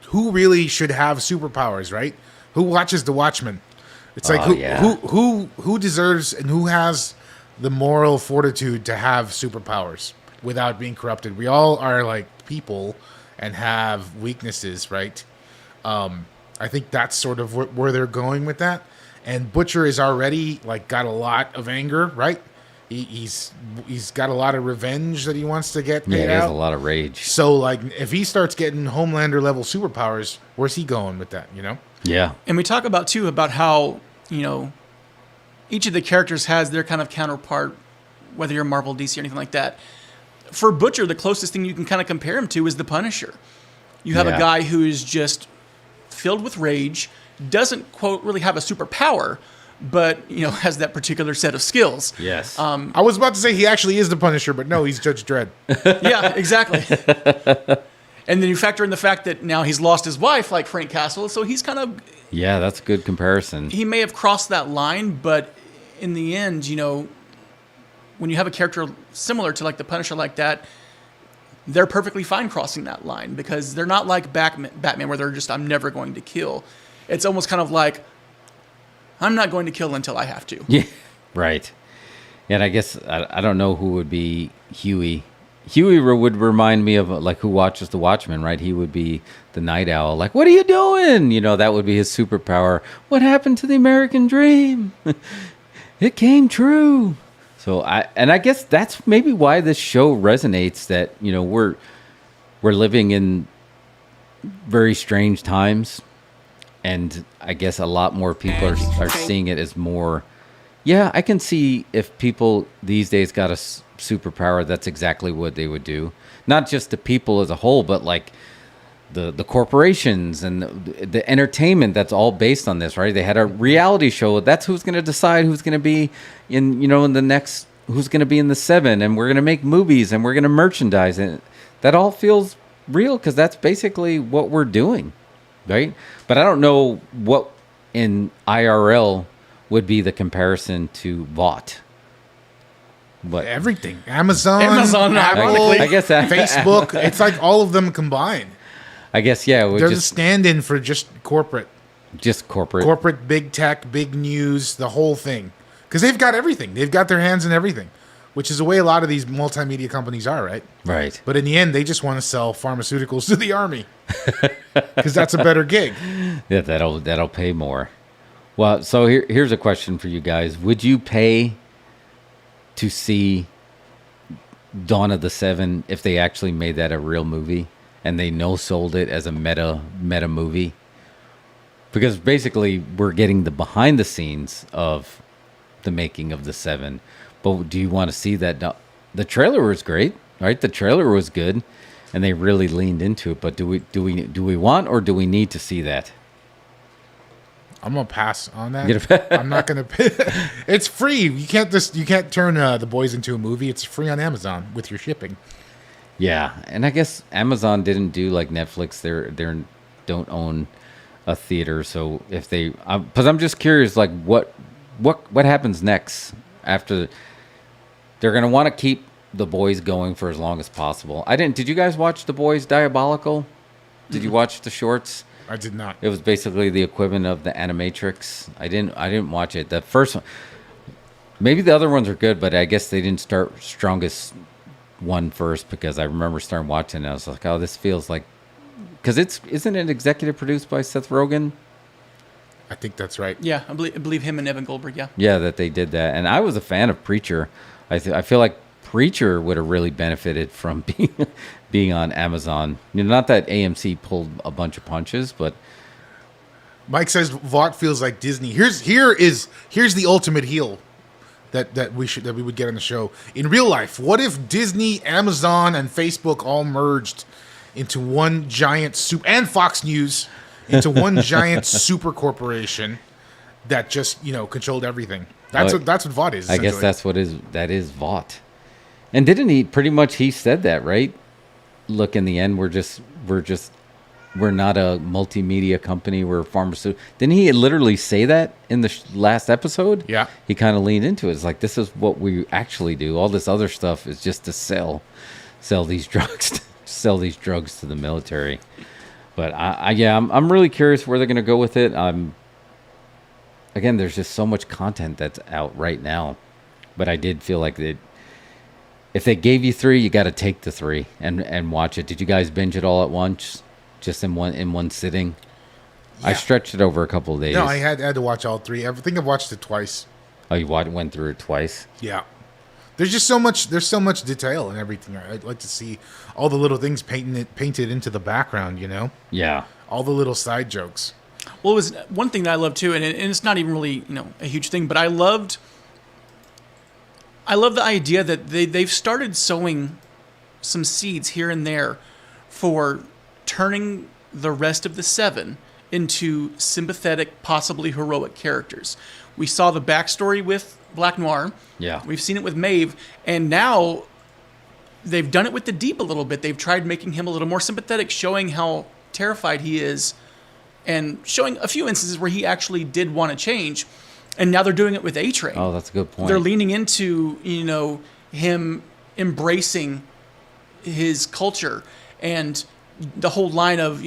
who really should have superpowers, right? Who watches The Watchmen? It's like who deserves and who has the moral fortitude to have superpowers without being corrupted. We all are like people and have weaknesses, right? I think that's sort of where they're going with that. And Butcher is already like got a lot of anger, right? He's got a lot of revenge that he wants to get paid Yeah, he has out. a lot of rage. So like if he starts getting Homelander level superpowers, where's he going with that, you know? Yeah. And we talk about how, you know, each of the characters has their kind of counterpart, whether you're Marvel, DC, or anything like that. For Butcher, the closest thing you can kind of compare him to is the Punisher. You have a guy who is just filled with rage, doesn't, quote, really have a superpower, but, you know, has that particular set of skills. Yes. I was about to say he actually is the Punisher, but no, he's Judge Dredd. Yeah, exactly. And then you factor in the fact that now he's lost his wife, like Frank Castle, so he's kind of... Yeah, that's a good comparison. He may have crossed that line, but in the end, you know, when you have a character similar to like the Punisher like that, they're perfectly fine crossing that line because they're not like Batman where they're just, I'm never going to kill. It's almost kind of like, I'm not going to kill until I have to. Yeah, right. And I guess, I don't know who would be Huey. Huey would remind me of like who watches The Watchmen, right? He would be the night owl. Like, what are you doing? You know, that would be his superpower. What happened to the American dream? It came true. So I guess that's maybe why this show resonates, that, you know, we're living in very strange times. And I guess a lot more people are seeing it as more, yeah, I can see if people these days got a superpower, that's exactly what they would do. Not just the people as a whole, but like the corporations and the entertainment that's all based on this, right? They had a reality show. That's who's going to decide who's going to be in, you know, in the next, who's going to be in the 7, and we're going to make movies and we're going to merchandise it. That all feels real because that's basically what we're doing, right? But I don't know what in IRL would be the comparison to Vought. But Everything. Amazon, Amazon, Apple, ironically. I guess that, Facebook. It's like all of them combined. I guess yeah. We're They're the just stand-in for just corporate, big tech, big news, the whole thing. Because they've got everything. They've got their hands in everything, which is the way a lot of these multimedia companies are, right? Right. But in the end, they just want to sell pharmaceuticals to the army because that's a better gig. Yeah, that'll pay more. Well, so here's a question for you guys: would you pay to see Dawn of the Seven if they actually made that a real movie and they sold it as a meta movie? Because basically, we're getting the behind the scenes of the making of the Seven. But do you want to see that? The trailer was great, right? The trailer was good, and they really leaned into it. But do we want or do we need to see that? I'm gonna pass on that. I'm not gonna pay. It's free. You can't turn The Boys into a movie. It's free on Amazon with your shipping. Yeah, and I guess Amazon didn't do like Netflix. They don't own a theater, so if they, because I'm just curious, like what happens next after. They're gonna want to keep The Boys going for as long as possible. Did you guys watch The Boys Diabolical? Did you watch the shorts? I did not. It was basically the equivalent of the Animatrix. I didn't watch it. The first one, maybe the other ones are good, but I guess they didn't start strongest one first because I remember starting watching and I was like, oh, this feels like, because isn't it executive produced by Seth Rogen? I think that's right. Yeah, I believe him and Evan Goldberg. Yeah. Yeah, that they did that, and I was a fan of Preacher. I feel like Preacher would have really benefited from being on Amazon. Not that AMC pulled a bunch of punches, but Mike says Vought feels like Disney. Here's the ultimate heel that we would get on the show in real life. What if Disney, Amazon, and Facebook all merged into one giant and Fox News into one giant super corporation that just controlled everything? That's what Vought is. I guess that is Vought. And didn't he said that, right? Look, in the end, we're not a multimedia company. We're a pharmaceutical. Didn't he literally say that in the last episode? Yeah. He kind of leaned into it. It's like, this is what we actually do. All this other stuff is just to sell these drugs, to the military. But I'm really curious where they're going to go with it. Again, there's just so much content that's out right now. But I did feel like if they gave you 3, you got to take the 3 and watch it. Did you guys binge it all at once, just in one sitting? Yeah. I stretched it over a couple of days. No, I had to watch all 3. I think I've watched it twice. Oh, you went through it twice? Yeah. There's just so much. There's so much detail and everything. I'd like to see all the little things painted into the background. Yeah. All the little side jokes. Well, it was one thing that I loved too, and it's not even really a huge thing, but I love the idea that they've started sowing some seeds here and there for turning the rest of the 7 into sympathetic, possibly heroic characters. We saw the backstory with Black Noir. Yeah. We've seen it with Maeve, and now they've done it with the Deep a little bit. They've tried making him a little more sympathetic, showing how terrified he is, and showing a few instances where he actually did want to change. And now they're doing it with A-Train. Oh, that's a good point. They're leaning into, him embracing his culture and the whole line of,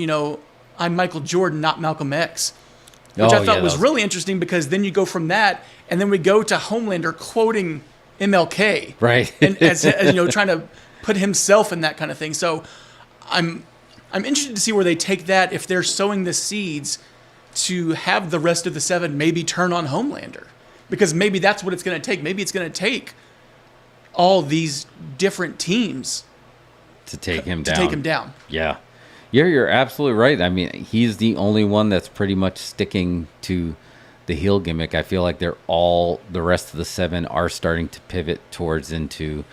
I'm Michael Jordan, not Malcolm X. Which I thought was really interesting, because then you go from that and then we go to Homelander quoting MLK. Right. And as trying to put himself in that kind of thing. So I'm interested to see where they take that, if they're sowing the seeds to have the rest of the 7 maybe turn on Homelander, because maybe that's what it's going to take. Maybe it's going to take all these different teams to take him down. Yeah. You're absolutely right. I mean, he's the only one that's pretty much sticking to the heel gimmick. I feel like the rest of the 7 are starting to pivot towards into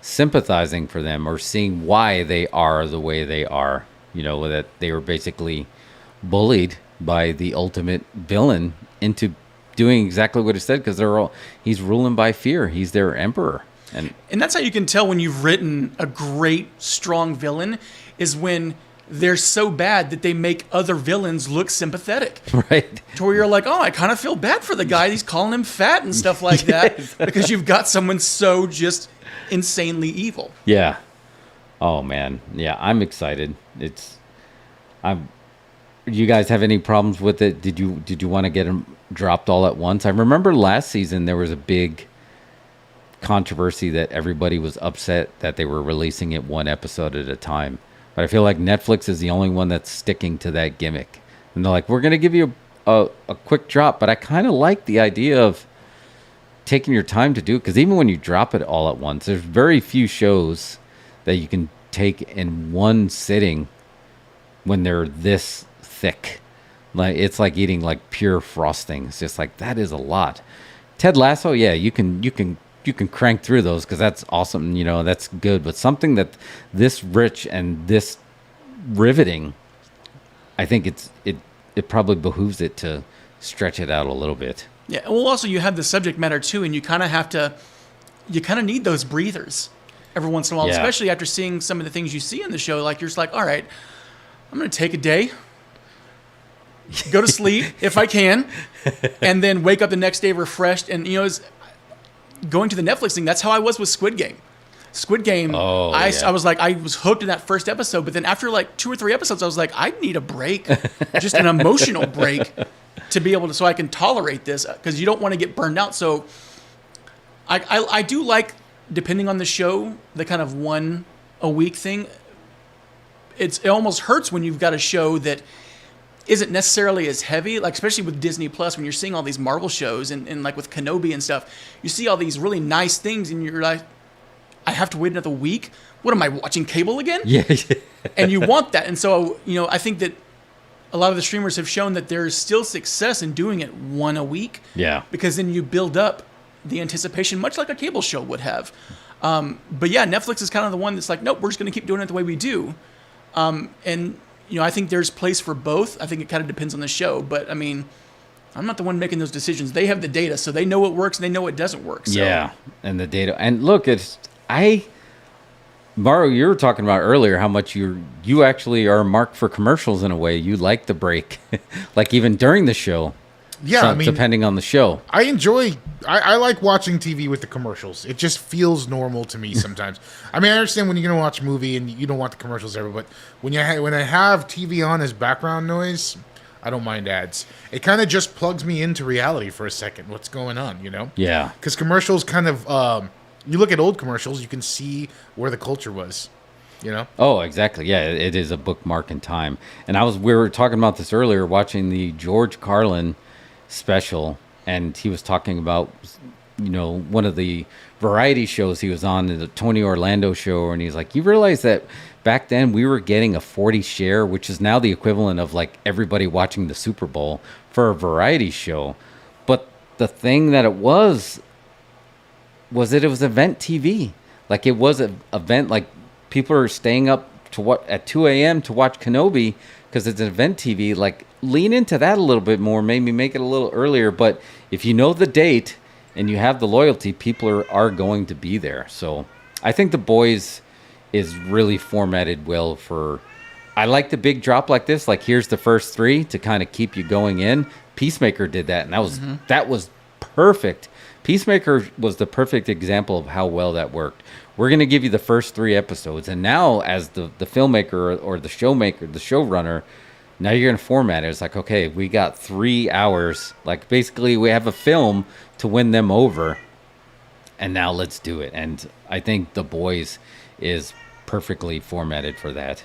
sympathizing for them or seeing why they are the way they are. That they were basically bullied by the ultimate villain into doing exactly what he said, because he's ruling by fear. He's their emperor. And that's how you can tell when you've written a great, strong villain, is when they're so bad that they make other villains look sympathetic. Right. To where you're like, oh, I kind of feel bad for the guy. He's calling him fat and stuff like that, because you've got someone so just insanely evil. Yeah. Oh, man. Yeah, I'm excited. I'm. Do you guys have any problems with it? Did you want to get them dropped all at once? I remember last season there was a big controversy that everybody was upset that they were releasing it one episode at a time. But I feel like Netflix is the only one that's sticking to that gimmick. And they're like, we're going to give you a quick drop. But I kind of like the idea of taking your time to do it. Because even when you drop it all at once, there's very few shows that you can take in one sitting when they're this thick. Like it's like eating like pure frosting. It's just like that is a lot. Ted Lasso, yeah, you can crank through those because that's awesome. You know, that's good. But something that this rich and this riveting, I think it probably behooves it to stretch it out a little bit. Yeah. Well, also you have the subject matter too, and you kind of need those breathers every once in a while, Yeah. especially after seeing some of the things you see in the show. Like you're just like, all right, I'm going to take a day, go to sleep if I can, and then wake up the next day refreshed. And going to the Netflix thing, that's how I was with Squid Game. Squid Game, I was like, I was hooked in that first episode, but then after like 2 or 3 episodes, I was like, I need a break, just an emotional break to be able to, so I can tolerate this, because you don't want to get burned out. So I do like, depending on the show, the kind of 1 a week thing. It almost hurts when you've got a show that isn't necessarily as heavy, like especially with Disney Plus, when you're seeing all these Marvel shows and like with Kenobi and stuff, you see all these really nice things and you're like, I have to wait another week? What am I watching cable again? Yeah. And you want that. And so, I think that a lot of the streamers have shown that there's still success in doing it 1 a week. Yeah. Because then you build up the anticipation, much like a cable show would have. But yeah, Netflix is kind of the one that's like, nope, we're just going to keep doing it the way we do. And I think there's place for both. I think it kind of depends on the show, but I mean, I'm not the one making those decisions. They have the data, so they know what works and they know what doesn't work. So. Yeah, and the data. And look, Mario, you were talking about earlier how much you actually are marked for commercials in a way. You like the break, like even during the show. Yeah, I mean, depending on the show. I like watching TV with the commercials. It just feels normal to me sometimes. I mean, I understand when you're going to watch a movie and you don't want the commercials ever, but when I have TV on as background noise, I don't mind ads. It kind of just plugs me into reality for a second. What's going on, Yeah. Because commercials kind of, you look at old commercials, you can see where the culture was, Oh, exactly. Yeah, it is a bookmark in time. And we were talking about this earlier, watching the George Carlin special, and he was talking about one of the variety shows he was on, the Tony Orlando show, and he's like, you realize that back then we were getting a 40 share, which is now the equivalent of like everybody watching the Super Bowl for a variety show. But the thing that it was that it was event TV. Like it was an event, like people are staying up at 2 a.m. to watch Kenobi because it's an event TV. Like lean into that a little bit more, maybe make it a little earlier. But if you know the date and you have the loyalty, people are going to be there. So I think The Boys is really formatted well for. I like the big drop like this. Like here's the first 3 to kind of keep you going in. Peacemaker did that, and that was perfect. Peacemaker was the perfect example of how well that worked. We're going to give you the first 3 episodes, and now as the filmmaker or the showmaker, the showrunner, now you're going to format it. It's like, okay, we got 3 hours. Like basically we have a film to win them over, and now let's do it. And I think The Boys is perfectly formatted for that.